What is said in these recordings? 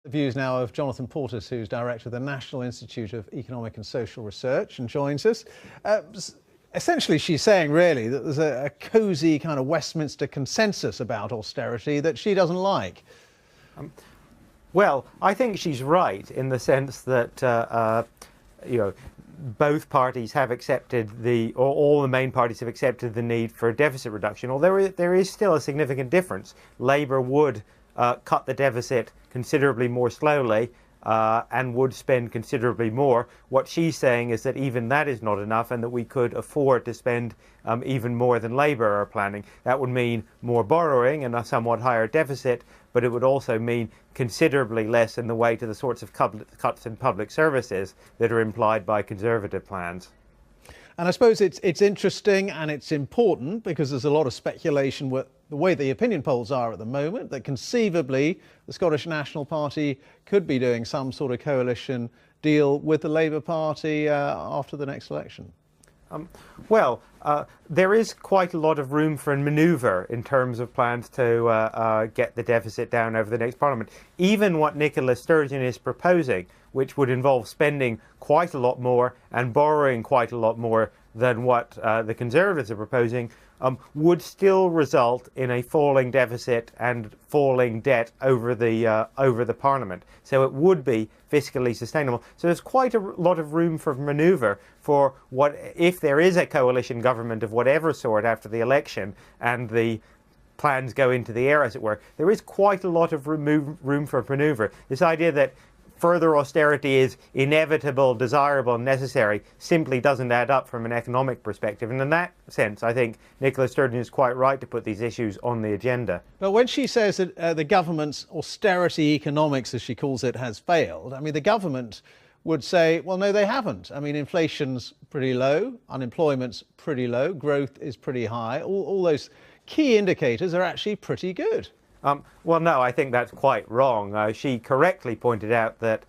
The views now of Jonathan Portes, who's director of the National Institute of Economic and Social Research, and joins us. Essentially, she's saying really that there's a cosy kind of Westminster consensus about austerity that she doesn't like. Well, I think she's right in the sense that both parties have accepted or all the main parties have accepted the need for deficit reduction. Although there is still a significant difference. Labour would cut the deficit considerably more slowly and would spend considerably more. What she's saying is that even that is not enough and that we could afford to spend even more than Labour are planning. That would mean more borrowing and a somewhat higher deficit, but it would also mean considerably less in the way to the sorts of cuts in public services that are implied by Conservative plans. And I suppose it's interesting and it's important because there's a lot of speculation with the way the opinion polls are at the moment, that conceivably the Scottish National Party could be doing some sort of coalition deal with the Labour Party after the next election. There is quite a lot of room for manoeuvre in terms of plans to get the deficit down over the next Parliament. Even what Nicola Sturgeon is proposing, which would involve spending quite a lot more and borrowing quite a lot more than what the Conservatives are proposing, would still result in a falling deficit and falling debt over the Parliament. So it would be fiscally sustainable. So there's quite a lot of room for manoeuvre for what, if there is a coalition government of whatever sort after the election and the plans go into the air, as it were, there is quite a lot of room for manoeuvre. This idea that further austerity is inevitable, desirable, necessary simply doesn't add up from an economic perspective. And in that sense, I think Nicola Sturgeon is quite right to put these issues on the agenda. But when she says that the government's austerity economics, as she calls it, has failed, I mean, the government would say, well, no, they haven't. I mean, inflation's pretty low, unemployment's pretty low, growth is pretty high. All those key indicators are actually pretty good. Well, no, I think that's quite wrong. She correctly pointed out that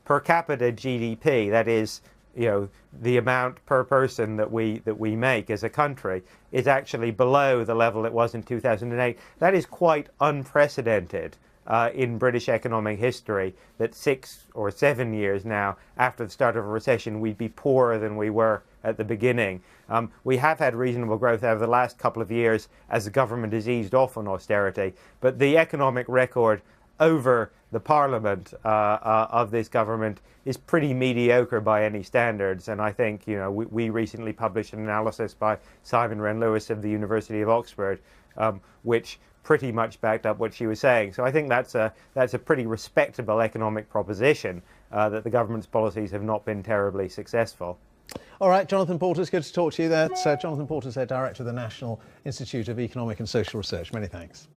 per capita GDP, that is, the amount per person that we make as a country, is actually below the level it was in 2008. That is quite unprecedented in British economic history, that 6 or 7 years now after the start of a recession, we'd be poorer than we were at the beginning. We have had reasonable growth over the last couple of years as the government has eased off on austerity, but the economic record over the Parliament of this government is pretty mediocre by any standards. And I think, we recently published an analysis by Simon Wren-Lewis of the University of Oxford, which pretty much backed up what she was saying. So I think that's a pretty respectable economic proposition, that the government's policies have not been terribly successful. All right, Jonathan Portes, good to talk to you. That's Jonathan Portes, Director of the National Institute of Economic and Social Research. Many thanks.